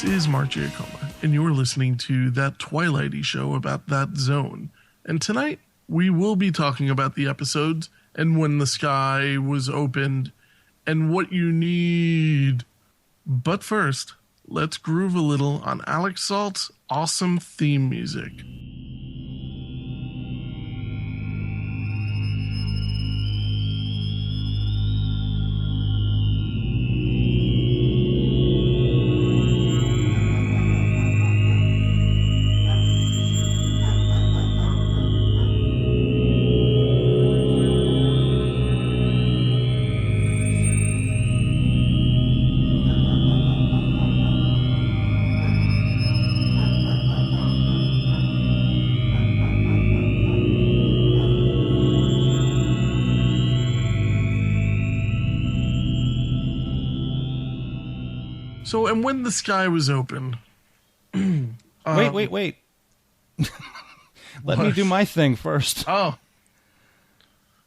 This is Mark Jeacoma, and you're listening to That Twilighty show about that zone. And tonight, we will be talking about the episodes and when the sky was opened and what you need. But first, let's groove a little on Alex Salt's awesome theme music. So, and when the sky was open... Wait. Let me do my thing first. Oh.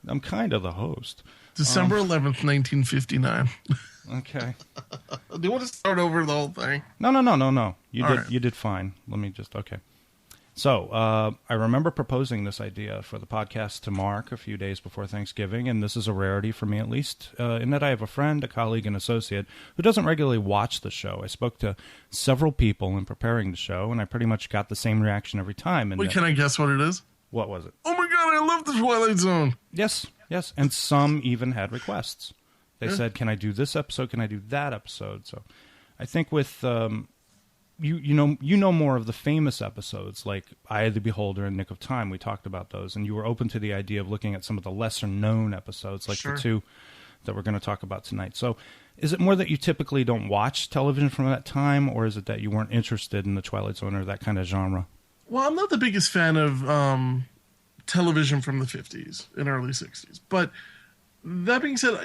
I'm kind of the host. December 11th, 1959. Okay. Do you want to start over the whole thing? No. Right. You did fine. Let me just... Okay. So, I remember proposing this idea for the podcast to Mark a few days before Thanksgiving, and this is a rarity for me at least, in that I have a friend, a colleague, and associate who doesn't regularly watch the show. I spoke to several people in preparing the show, and I pretty much got the same reaction every time. And Wait, can I guess what it is? What was it? Oh my god, I love the Twilight Zone! Yes, and some even had requests. They said, can I do this episode? Can I do that episode? So I think with... You know more of the famous episodes like Eye of the Beholder and Nick of Time. We talked about those, and you were open to the idea of looking at some of the lesser known episodes like the two that we're going to talk about tonight. So is it more that you typically don't watch television from that time, or is it that you weren't interested in the Twilight Zone or that kind of genre? Well, I'm not the biggest fan of television from the 50s and early 60s. But that being said,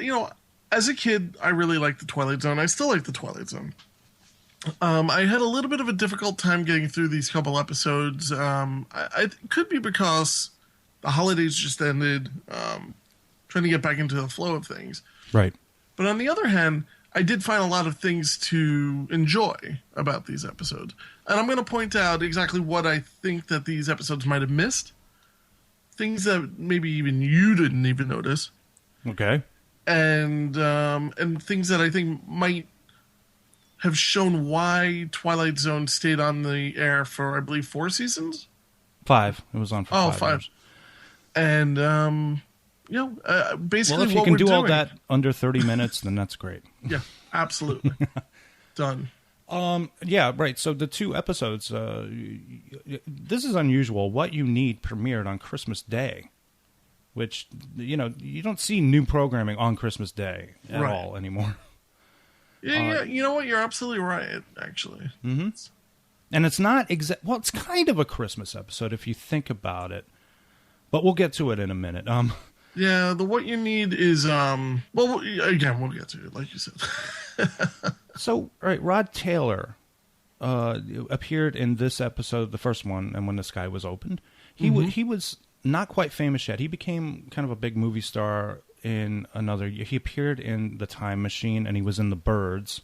as a kid, I really liked the Twilight Zone. I still like the Twilight Zone. I had a little bit of a difficult time getting through these couple episodes. It could be because the holidays just ended, trying to get back into the flow of things. Right. But on the other hand, I did find a lot of things to enjoy about these episodes. And I'm going to point out exactly what I think that these episodes might have missed. Things that maybe even you didn't even notice. Okay. And things that I think might have shown why Twilight Zone stayed on the air for, I believe, 4 seasons? 5. It was on for 5 years. And, basically well, if you can do all that under 30 minutes, then that's great. Yeah, absolutely. Done. Yeah, right. So the 2 episodes, this is unusual. What You Need premiered on Christmas Day, which, you don't see new programming on Christmas Day at all anymore. Yeah, you know what? You're absolutely right, actually. Mm-hmm. And it's not well, it's kind of a Christmas episode if you think about it. But we'll get to it in a minute. Yeah, What You Need is, well, again, we'll get to it, like you said. So, right, Rod Taylor appeared in this episode, the first one, and When the Sky Was Opened. He was not quite famous yet. He became kind of a big movie star in another year. He appeared in The Time Machine, and he was in The Birds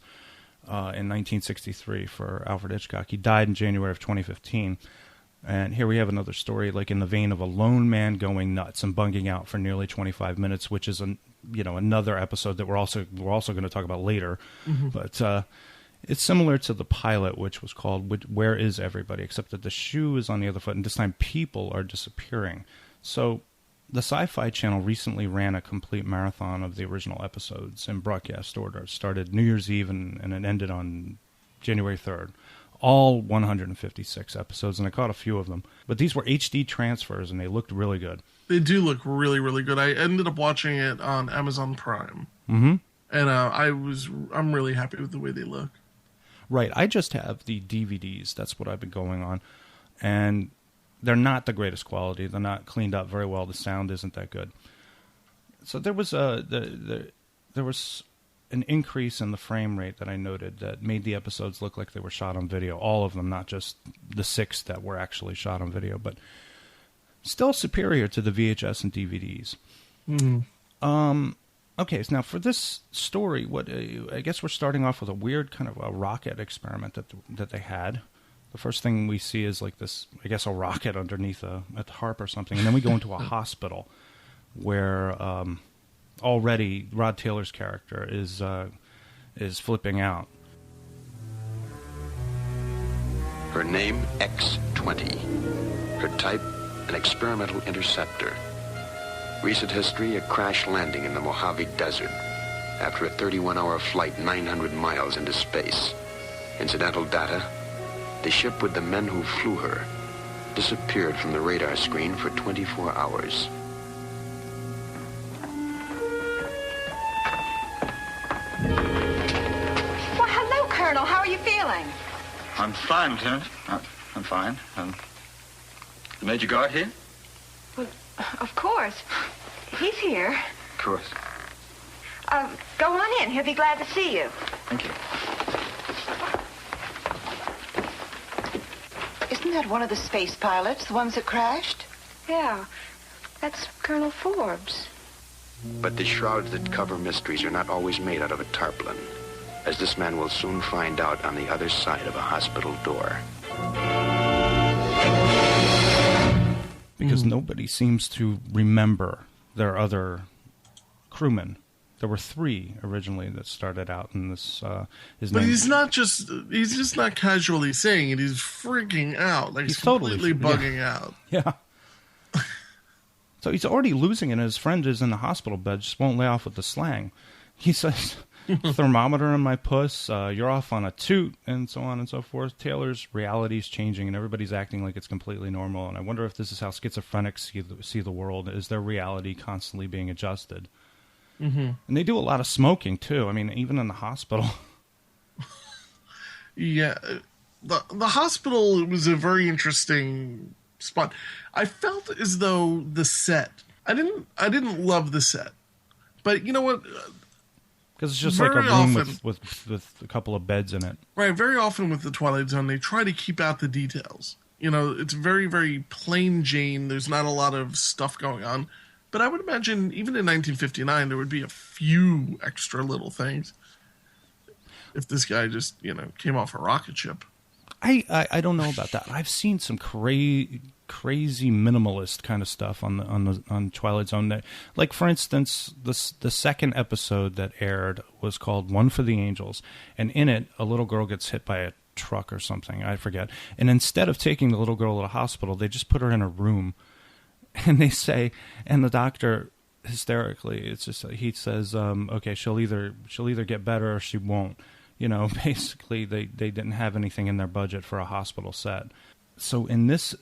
in 1963 for Alfred Hitchcock. He died in January of 2015. And here we have another story, like in the vein of a lone man going nuts and bugging out for nearly 25 minutes, which is another episode that we're also going to talk about later. Mm-hmm. But it's similar to the pilot, which was called Where Is Everybody? Except that the shoe is on the other foot, and this time people are disappearing. So the Sci-Fi Channel recently ran a complete marathon of the original episodes in broadcast order. It started New Year's Eve and it ended on January 3rd. All 156 episodes, and I caught a few of them. But these were HD transfers, and they looked really good. They do look really, really good. I ended up watching it on Amazon Prime. Mm-hmm. And I'm really happy with the way they look. Right. I just have the DVDs. That's what I've been going on. And they're not the greatest quality. They're not cleaned up very well. The sound isn't that good. So there was there was an increase in the frame rate that I noted that made the episodes look like they were shot on video. All of them, not just the 6 that were actually shot on video, but still superior to the VHS and DVDs. Mm-hmm. Okay, so now for this story, what I guess we're starting off with a weird kind of a rocket experiment that they had. The first thing we see is like this, I guess, a rocket underneath a tarp or something, and then we go into a hospital where already Rod Taylor's character is flipping out. Her name, X-20. Her type, an experimental interceptor. Recent history, a crash landing in the Mojave Desert after a 31-hour flight 900 miles into space. Incidental data, the ship with the men who flew her disappeared from the radar screen for 24 hours. Well, hello, Colonel. How are you feeling? I'm fine, Lieutenant. I'm fine. The Major Guard here? Well, of course. He's here. Of course. Go on in. He'll be glad to see you. Thank you. Isn't that one of the space pilots, the ones that crashed? Yeah. That's Colonel Forbes. But the shrouds that cover mysteries are not always made out of a tarpaulin, as this man will soon find out on the other side of a hospital door. Because nobody seems to remember their other crewmen. There were 3 originally that started out in this. But he's just not casually saying it. He's freaking out. Like he's completely bugging out. Yeah. So he's already losing it, and his friend is in the hospital bed, just won't lay off with the slang. He says, thermometer in my puss, you're off on a toot, and so on and so forth. Taylor's reality is changing, and everybody's acting like it's completely normal. And I wonder if this is how schizophrenics see the world. Is their reality constantly being adjusted? Mm-hmm. And they do a lot of smoking, too. I mean, even in the hospital. Yeah. The hospital was a very interesting spot. I felt as though the set, I didn't love the set. But you know what? Because it's just like a room with a couple of beds in it. Right. Very often with the Twilight Zone, they try to keep out the details. You know, it's very, very plain Jane. There's not a lot of stuff going on. But I would imagine even in 1959, there would be a few extra little things. If this guy just, came off a rocket ship. I don't know about that. I've seen some crazy minimalist kind of stuff on Twilight Zone. Like, for instance, the second episode that aired was called "One for the Angels," and in it, a little girl gets hit by a truck or something. I forget. And instead of taking the little girl to the hospital, they just put her in a room, and they say, and the doctor hysterically, it's just he says, "Okay, she'll either get better or she won't." Basically, they didn't have anything in their budget for a hospital set. So in this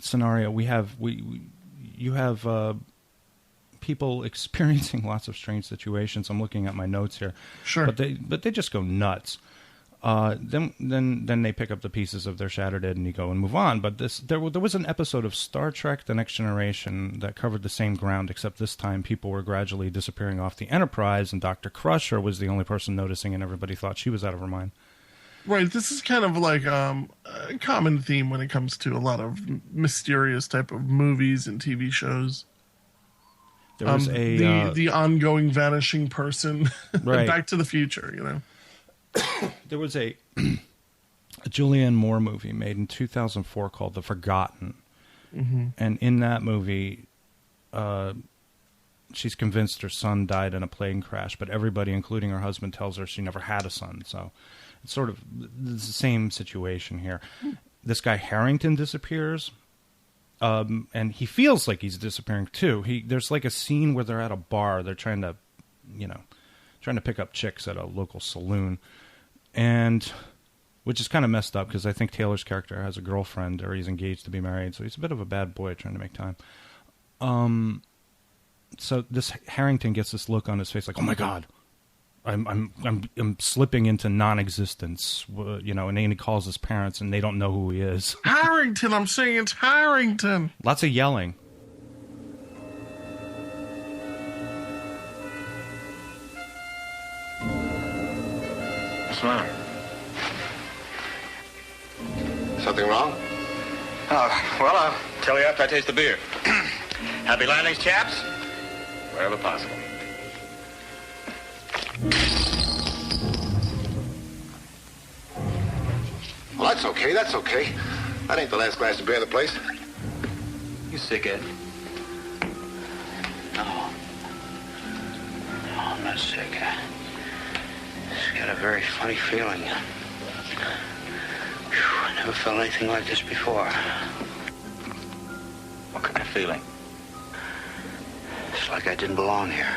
scenario, you have people experiencing lots of strange situations. I'm looking at my notes here. Sure. But they just go nuts. Then they pick up the pieces of their shattered ego and move on. But there was an episode of Star Trek: The Next Generation that covered the same ground, except this time people were gradually disappearing off the Enterprise, and Dr. Crusher was the only person noticing, and everybody thought she was out of her mind. Right. This is kind of like a common theme when it comes to a lot of mysterious type of movies and TV shows. There was the ongoing vanishing person. Right. Back to the Future, There was a Julianne Moore movie made in 2004 called The Forgotten. Mm-hmm. And in that movie, she's convinced her son died in a plane crash, but everybody, including her husband, tells her she never had a son. So it's sort of the same situation here. This guy Harrington disappears, and he feels like he's disappearing too. There's like a scene where they're at a bar. They're trying to pick up chicks at a local saloon. And which is kind of messed up because I think Taylor's character has a girlfriend or he's engaged to be married, so he's a bit of a bad boy trying to make time. So this Harrington gets this look on his face like, oh my God, I'm slipping into non-existence, and then he calls his parents and they don't know who he is. Harrington, I'm saying it's Harrington. Lots of yelling. What's the matter? Something wrong? Well, I'll tell you after I taste the beer. Happy landings, chaps? Wherever possible. Well, that's okay. That's okay. That ain't the last glass of beer in the place. You sick, Ed? No. No, I'm not sick. I just got a very funny feeling. Whew, I never felt anything like this before. What kind of feeling? It's like I didn't belong here.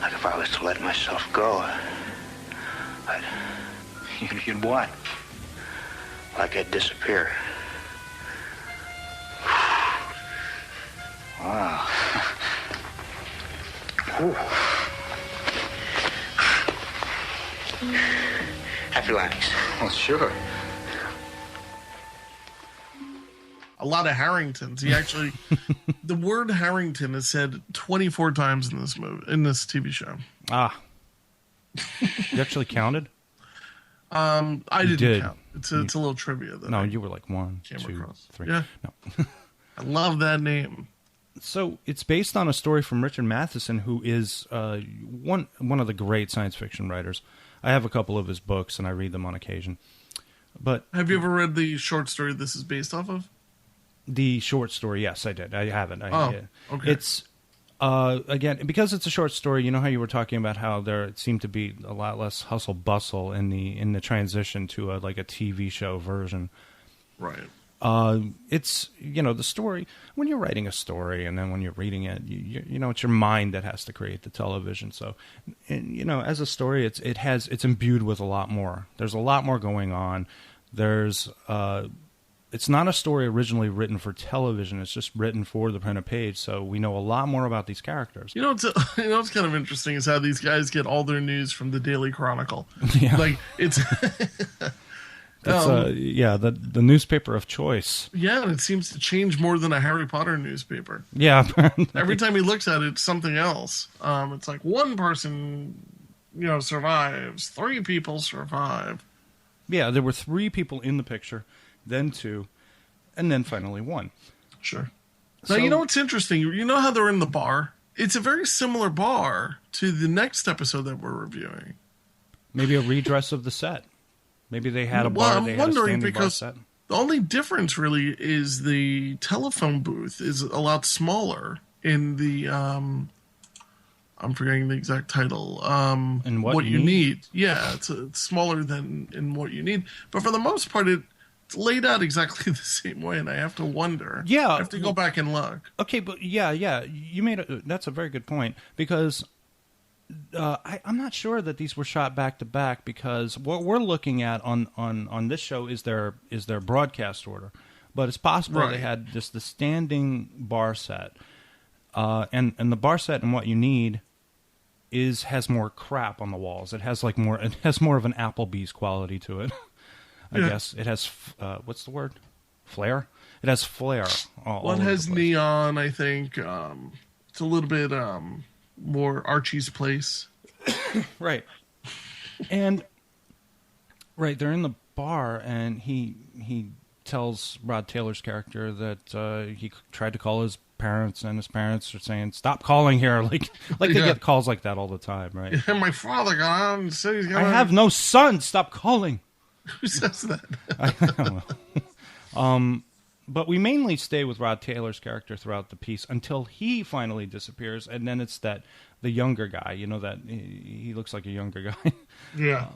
Like if I was to let myself go, I'd... You'd what? Like I'd disappear. Wow. Happy landings. Well, sure. A lot of Harringtons. He actually, the word Harrington is said 24 times in this TV show. Ah. You actually counted? I didn't did. count. It's a little trivia though. No, you were like 1, Came 2, across. 3. Yeah. No. I love that name. So it's based on a story from Richard Matheson, who is one of the great science fiction writers. I have a couple of his books, and I read them on occasion. But have you ever read the short story this is based off of? The short story, yes, I did. I haven't. Okay. It's again, because it's a short story. You know how you were talking about how there seemed to be a lot less hustle bustle in the transition to like a TV show version, right? It's the story when you're writing a story, and then when you're reading it, you know it's your mind that has to create the television. So, as a story, it's imbued with a lot more. There's a lot more going on. There's it's not a story originally written for television. It's just written for the printed page. So we know a lot more about these characters. What's kind of interesting is how these guys get all their news from the Daily Chronicle. Yeah. Like it's. The newspaper of choice. Yeah, and it seems to change more than a Harry Potter newspaper. Yeah. Every time he looks at it, it's something else. It's like one person, survives. 3 people survive. Yeah, there were 3 people in the picture, then 2, and then finally 1. Sure. Now, you know what's interesting? You know how they're in the bar? It's a very similar bar to the next episode that we're reviewing. Maybe a redress of the set. Maybe they had a bar. I'm they had wondering a standing because bar set. The only difference really is the telephone booth is a lot smaller in the I'm forgetting the exact title. And what you need. Yeah, it's smaller than in What You Need. But for the most part, it's laid out exactly the same way, and I have to wonder. Yeah, I have to go back and look. Okay, but yeah, you that's a very good point because. I'm not sure that these were shot back to back because what we're looking at on this show is their broadcast order, but it's possible they had just the standing bar set, and the bar set and What You Need has more crap on the walls. It has more of an Applebee's quality to it. I guess it has what's the word? Flair. It has flair. One has neon. I think it's a little bit. More Archie's Place. Right. And they're in the bar and he tells Rod Taylor's character that he tried to call his parents and his parents are saying, "Stop calling here." Like they get calls like that all the time, right? And my father got on and said he's I have no son, stop calling. Who says that? I don't know. But we mainly stay with Rod Taylor's character throughout the piece until he finally disappears, and then it's the younger guy, that he looks like a younger guy. Yeah.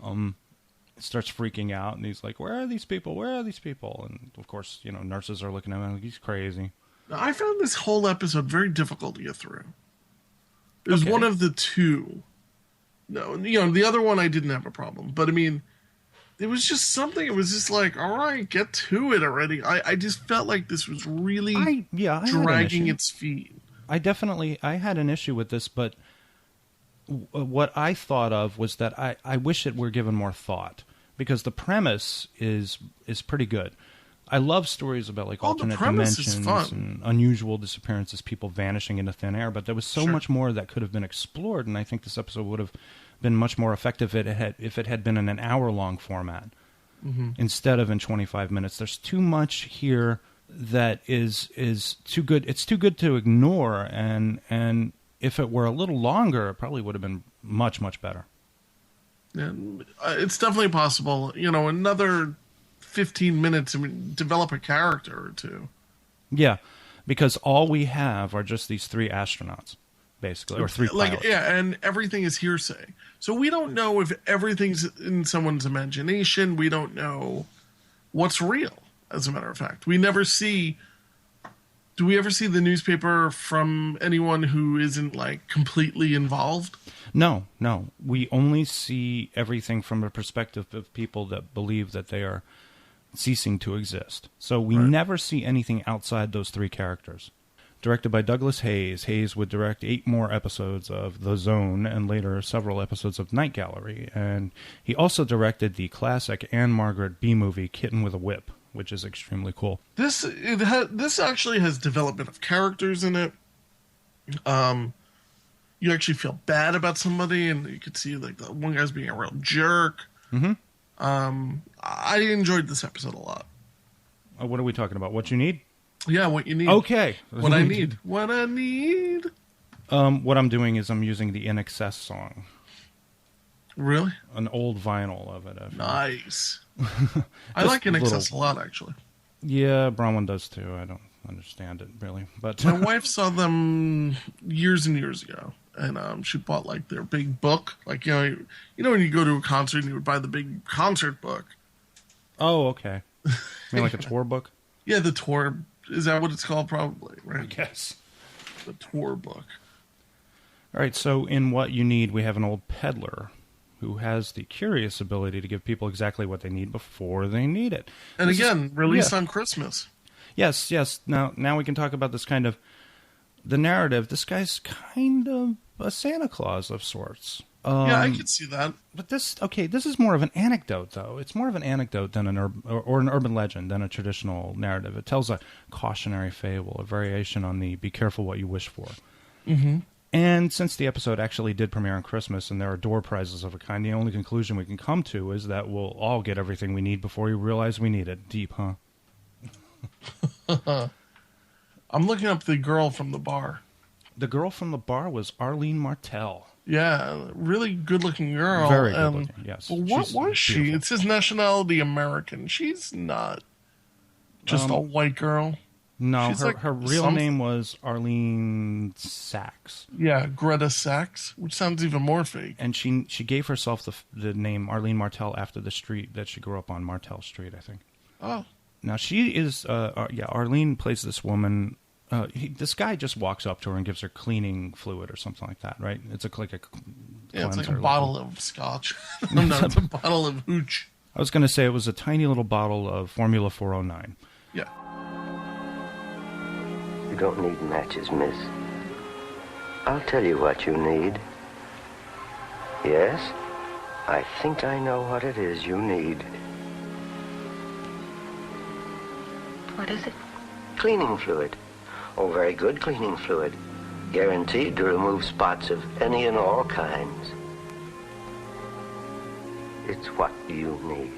Starts freaking out, and he's like, "Where are these people? Where are these people?" And of course, nurses are looking at him like he's crazy. I found this whole episode very difficult to get through. It was one of the 2. No, the other one I didn't have a problem, but I mean. It was just something. It was just like, all right, get to it already. I just felt like this was really dragging its feet. I had an issue with this, but what I thought of was that I wish it were given more thought because the premise is pretty good. I love stories about like alternate dimensions and unusual disappearances, people vanishing into thin air, but there was so much more that could have been explored, and I think this episode would have been much more effective if it had been in an hour-long format instead of in 25 minutes. There's too much here that is too good. It's too good to ignore, and if it were a little longer, it probably would have been much, much better. And it's definitely possible. Another 15 minutes and develop a character or two. Yeah, because all we have are just these 3 astronauts, basically, or 3 pilots. And everything is hearsay. So we don't know if everything's in someone's imagination. We don't know what's real, as a matter of fact. We never see... Do we ever see the newspaper from anyone who isn't, completely involved? No. We only see everything from a perspective of people that believe that they are ceasing to exist. So we never see anything outside those 3 characters. Directed by Douglas Hayes. Hayes would direct 8 more episodes of The Zone and later several episodes of Night Gallery. And he also directed the classic Anne Margaret B-movie Kitten with a Whip, which is extremely cool. This actually has development of characters in it. You actually feel bad about somebody, and you could see the one guy's being a real jerk. Mm-hmm. I enjoyed this episode a lot. What are we talking about? What you need? Yeah, what you need. Okay. What I need. What I need. What I'm doing is I'm using the In Excess song. Really? An old vinyl of it. Nice. I like In Excess a lot, actually. Yeah, Bronwyn does too. I don't understand it, really. But my wife saw them years and years ago, and she bought, their big book. When you go to a concert and you would buy the big concert book. Oh, okay. You mean like a tour book? Yeah, the tour. Is that what it's called? Probably, right? I guess. The tour book. All right, so in What You Need, we have an old peddler who has the curious ability to give people exactly what they need before they need it. And released on Christmas. Yes. Now we can talk about this kind of... The narrative, this guy's kind of a Santa Claus of sorts. Yeah, I could see that. But this is more of an anecdote, though. It's more of an anecdote than an urban legend than a traditional narrative. It tells a cautionary fable, a variation on the "be careful what you wish for." Mm-hmm. And since the episode actually did premiere on Christmas, and there are door prizes of a kind, the only conclusion we can come to is that we'll all get everything we need before we realize we need it. Deep, huh? I'm looking up the girl from the bar. The girl from the bar was Arlene Martell. Yeah, really good-looking girl. Very good-looking, yes. But what was she? It says nationality American. She's not just a white girl. No, her real name was Arlene Sachs. Yeah, Greta Sachs, which sounds even more fake. And she gave herself the name Arlene Martell after the street that she grew up on, Martell Street, I think. Oh. Now, she is, Arlene plays this woman... this guy just walks up to her and gives her cleaning fluid or something like that, right? It's like a it's like a bottle of scotch. No, it's a bottle of hooch. I was going to say it was a tiny little bottle of Formula 409. Yeah. You don't need matches, miss. I'll tell you what you need. Yes, I think I know what it is you need. What is it? Cleaning fluid. Oh, very good cleaning fluid. Guaranteed to remove spots of any and all kinds. It's what you need.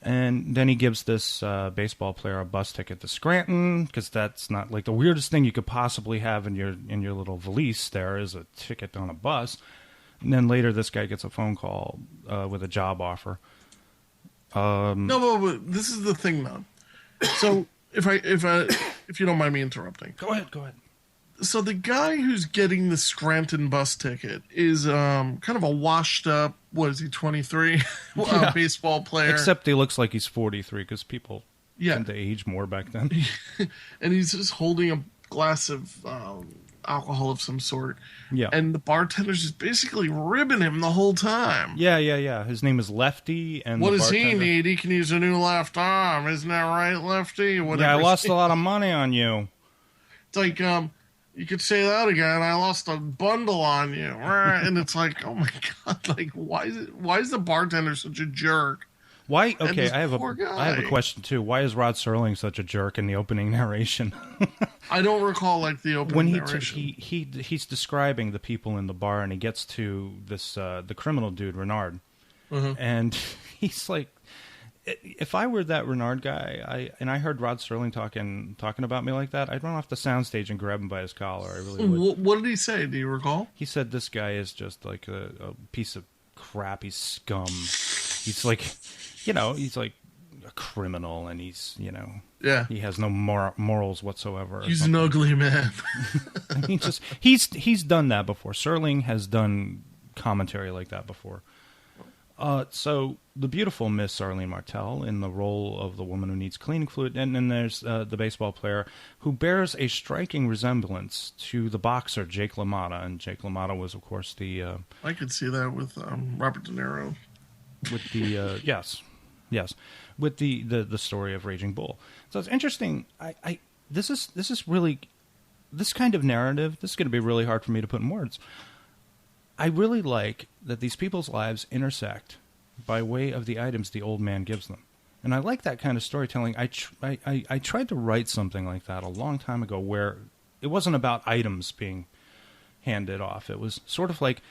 And then he gives this baseball player a bus ticket to Scranton, because that's not like the weirdest thing you could possibly have in your little valise. There is a ticket on a bus. And then later, this guy gets a phone call with a job offer. No, but this is the thing, though. So, if you don't mind me interrupting, go ahead. So the guy who's getting the Scranton bus ticket is kind of a washed-up. What is he? 23, baseball player. Except he looks like he's 43 because people tend to age more back then. And he's just holding a glass of alcohol of some sort. Yeah. And the bartender's just basically ribbing him the whole time. Yeah. His name is Lefty. And what does he need? He can use a new left arm. Isn't that right, Lefty? Whatever. Yeah, I lost a lot of money on you. It's like, you could say that again. I lost a bundle on you. And it's like, oh my God, like, why is the bartender such a jerk? Why? Okay, I have a question too. Why is Rod Serling such a jerk in the opening narration? I don't recall the opening narration. He's describing the people in the bar, and he gets to this the criminal dude Renard, and he's like, if I were that Renard guy, I heard Rod Serling talking about me like that, I'd run off the soundstage and grab him by his collar. I really would. What did he say? Do you recall? He said this guy is just like a piece of crap. He's scum. He's like, he's like a criminal, and he's, he has no morals whatsoever. He's an ugly man. I mean, he's done that before. Serling has done commentary like that before. So the beautiful Miss Arlene Martell in the role of the woman who needs cleaning fluid, and then there's the baseball player who bears a striking resemblance to the boxer Jake LaMotta, and Jake LaMotta was, of course, the. I could see that with Robert De Niro. With the yes, with the story of Raging Bull. So it's interesting. This is really this kind of narrative. This is going to be really hard for me to put in words. I really like that these people's lives intersect by way of the items the old man gives them. And I like that kind of storytelling. I tried to write something like that a long time ago where it wasn't about items being handed off. It was sort of like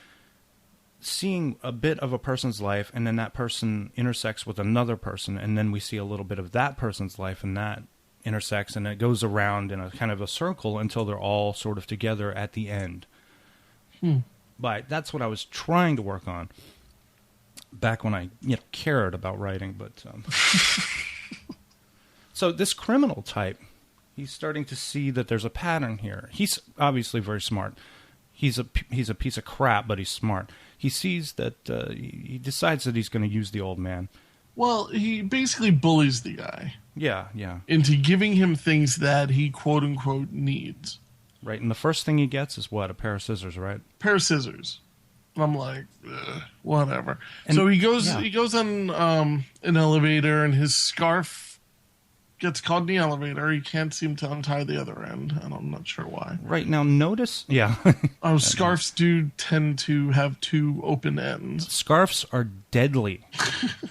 seeing a bit of a person's life, and then that person intersects with another person, and then we see a little bit of that person's life, and that intersects, and it goes around in a kind of a circle until they're all sort of together at the end. But that's what I was trying to work on back when I cared about writing. But so this criminal type, he's starting to see that there's a pattern here. He's obviously very smart. He's a piece of crap, but he's smart. He sees that he decides that he's going to use the old man. Well, he basically bullies the guy. Yeah. Into giving him things that he quote unquote needs. Right, and the first thing he gets is what? A pair of scissors, right? Pair of scissors. And I'm like, whatever. And so he goes on an elevator, and his scarf gets caught in the elevator. He can't seem to untie the other end, and I'm not sure why. Right, now notice... Yeah. Scarves do tend to have two open ends. Scarves are deadly.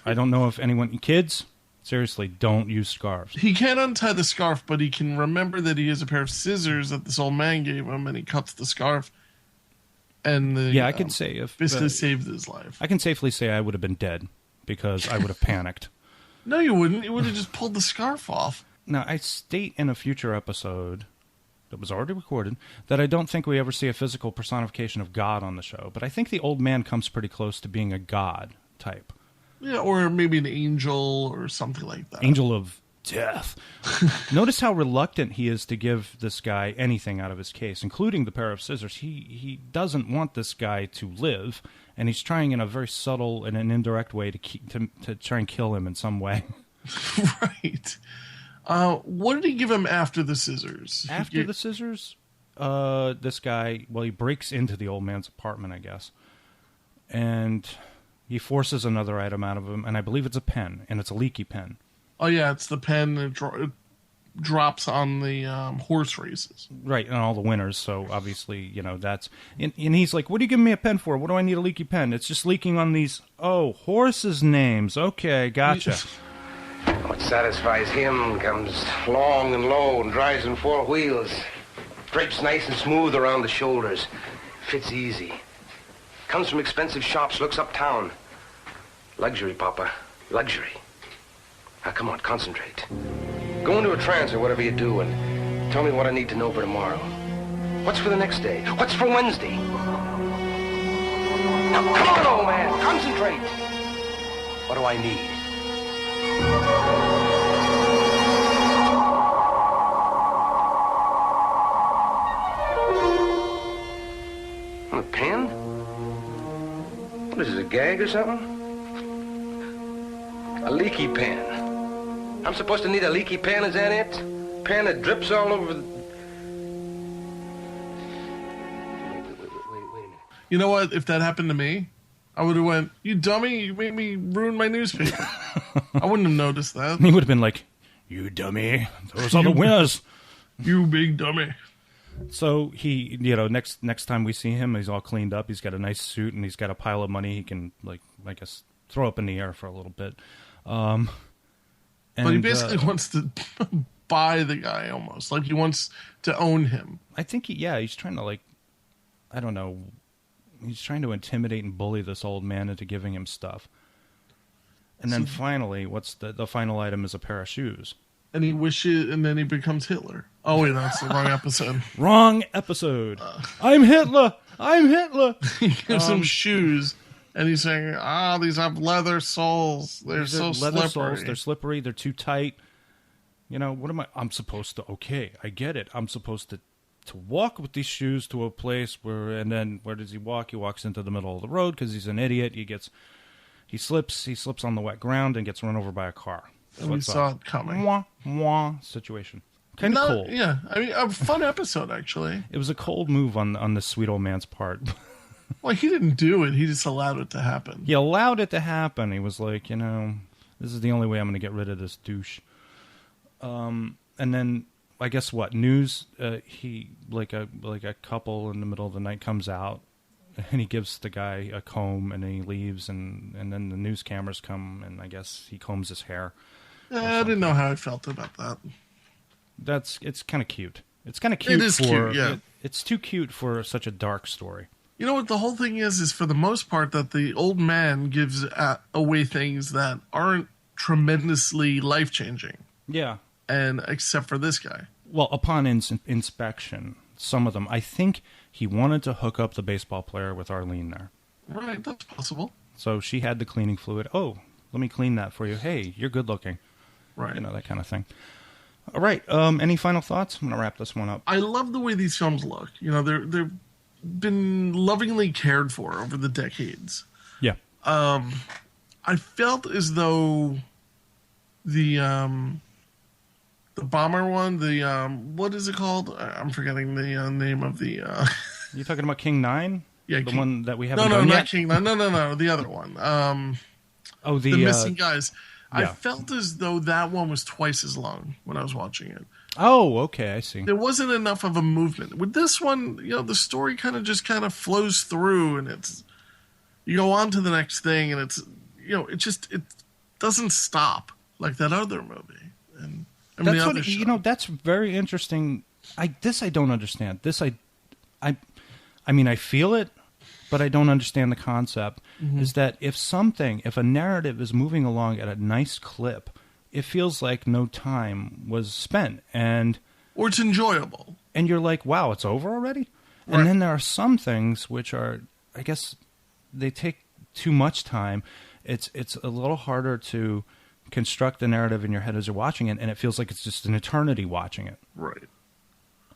I don't know if anyone... Kids... Seriously, don't use scarves. He can't untie the scarf, but he can remember that he has a pair of scissors that this old man gave him, and he cuts the scarf. And I can say if basically saved his life. I can safely say I would have been dead because I would have panicked. No, you wouldn't. You would have just pulled the scarf off. Now, I state in a future episode that was already recorded that I don't think we ever see a physical personification of God on the show, but I think the old man comes pretty close to being a god type. Yeah, or maybe an angel or something like that. Angel of death. Notice how reluctant he is to give this guy anything out of his case, including the pair of scissors. He doesn't want this guy to live, and he's trying in a very subtle and an indirect way to try and kill him in some way. Right. What did he give him after the scissors? After the scissors, this guy, he breaks into the old man's apartment, I guess, and he forces another item out of him, and I believe it's a pen, and it's a leaky pen. Oh, yeah, it's the pen that drops on the horse races. Right, and all the winners, so obviously, that's... And he's like, what are you giving me a pen for? What do I need a leaky pen? It's just leaking on these, horses' names. Okay, gotcha. What satisfies him comes long and low and drives in four wheels. Drapes nice and smooth around the shoulders. Fits easy. Comes from expensive shops, looks uptown. Luxury, Papa. Luxury. Now, come on, concentrate. Go into a trance or whatever you do and tell me what I need to know for tomorrow. What's for the next day? What's for Wednesday? Now, come on, old man, concentrate. What do I need? A pen? What is this, a gag or something? A leaky pen. I'm supposed to need a leaky pen, is that it? Pen that drips all over the... Wait a minute. You know what? If that happened to me, I would have went, you dummy, you made me ruin my newspaper. I wouldn't have noticed that. He would have been like, you dummy, those are the winners. You big dummy. So he, next time we see him, he's all cleaned up. He's got a nice suit, and he's got a pile of money he can, I guess, throw up in the air for a little bit. But he basically wants to buy the guy almost. Like he wants to own him. I think he's trying to I don't know. He's trying to intimidate and bully this old man into giving him stuff. And then finally, what's the final item is a pair of shoes. And he wishes, and then he becomes Hitler. Oh wait, that's the wrong episode. Wrong episode. I'm Hitler. I'm Hitler. He gives him shoes, and he's saying, these have leather soles. They're so leather slippery. soles. They're slippery. They're too tight. You know, what am I? I'm supposed to, okay, I get it. I'm supposed to walk with these shoes to a place where, and then where does he walk? He walks into the middle of the road because he's an idiot. He slips on the wet ground and gets run over by a car. And we saw it coming. Mwah situation. Kind of cool. Yeah, I mean, a fun episode, actually. It was a cold move on the sweet old man's part. Well, he didn't do it. He just allowed it to happen. He allowed it to happen. He was like, you know, this is the only way I'm going to get rid of this douche. And then, I guess what? News, he, like a couple in the middle of the night comes out, and he gives the guy a comb, and then he leaves, and then the news cameras come, and I guess he combs his hair. I didn't know how I felt about that. It's kind of cute. It's kind of cute. It is cute, yeah. It's too cute for such a dark story. You know what the whole thing is for the most part that the old man gives away things that aren't tremendously life-changing. Yeah. And except for this guy. Well, upon inspection, some of them, I think he wanted to hook up the baseball player with Arlene there. Right, that's possible. So she had the cleaning fluid. Oh, let me clean that for you. Hey, you're good looking. Right. You know, that kind of thing. All right. Any final thoughts? I'm going to wrap this one up. I love the way these films look. You know, they've been lovingly cared for over the decades. Yeah. I felt as though the bomber one, what is it called? I'm forgetting the name of the... You talking about King 9? Yeah, the one that we haven't done yet? No, not King 9. No, the other one. The Missing Guys. Yeah. I felt as though that one was twice as long when I was watching it. Oh, okay, I see. There wasn't enough of a movement. With this one, you know, the story kind of flows through, and you go on to the next thing, and it's, you know, it doesn't stop like that other movie. And that's what, you know, that's very interesting. I don't understand. I mean, I feel it, but I don't understand the concept. Mm-hmm. Is that if a narrative is moving along at a nice clip, it feels like no time was spent, or it's enjoyable, and you're like, wow, it's over already. Right. And then there are some things which are, I guess, they take too much time. It's a little harder to construct the narrative in your head as you're watching it, and it feels like it's just an eternity watching it. Right.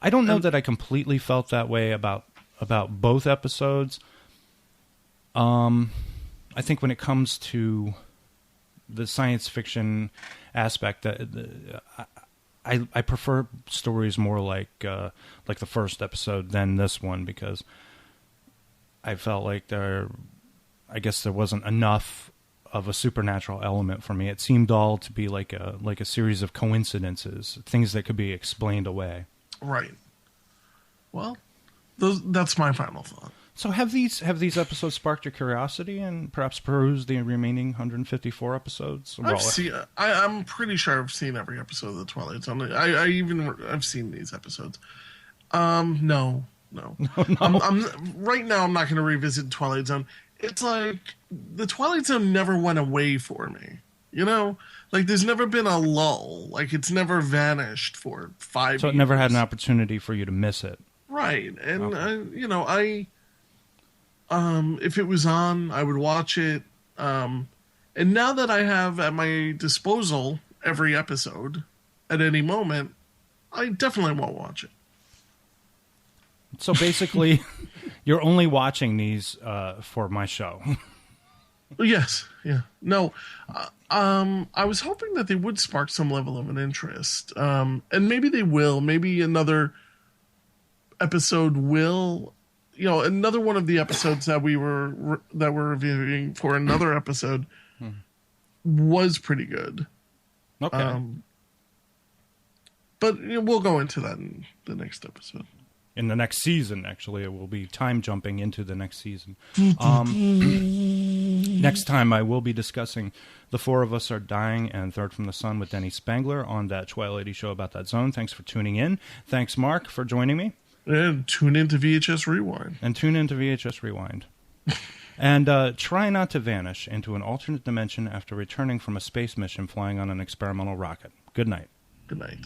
I don't know that I completely felt that way about both episodes. I think when it comes to the science fiction aspect, I prefer stories more like the first episode than this one, because I felt like there wasn't enough of a supernatural element for me. It seemed all to be like a series of coincidences, things that could be explained away. Right. Well, that's my final thought. So have these episodes sparked your curiosity and perhaps perused the remaining 154 episodes? I'm pretty sure I've seen every episode of the Twilight Zone. I've seen these episodes. No. Right now I'm not going to revisit Twilight Zone. It's like the Twilight Zone never went away for me. You know, like there's never been a lull. Like it's never vanished for 5 years. So it never had an opportunity for you to miss it. Right. And, okay. If it was on, I would watch it. And now that I have at my disposal every episode at any moment, I definitely won't watch it. So basically, you're only watching these for my show. Yes. Yeah. No. I was hoping that they would spark some level of an interest. And maybe they will. Maybe another episode will. You know, another one of the episodes that we're reviewing for another episode was pretty good. Okay. But we'll go into that in the next episode. In the next season, actually, it will be time jumping into the next season. Next time, I will be discussing The Four of Us Are Dying and Third from the Sun with Denny Spangler on that Twilighty show about that zone. Thanks for tuning in. Thanks, Mark, for joining me. And tune into VHS Rewind. And try not to vanish into an alternate dimension after returning from a space mission flying on an experimental rocket. Good night. Good night.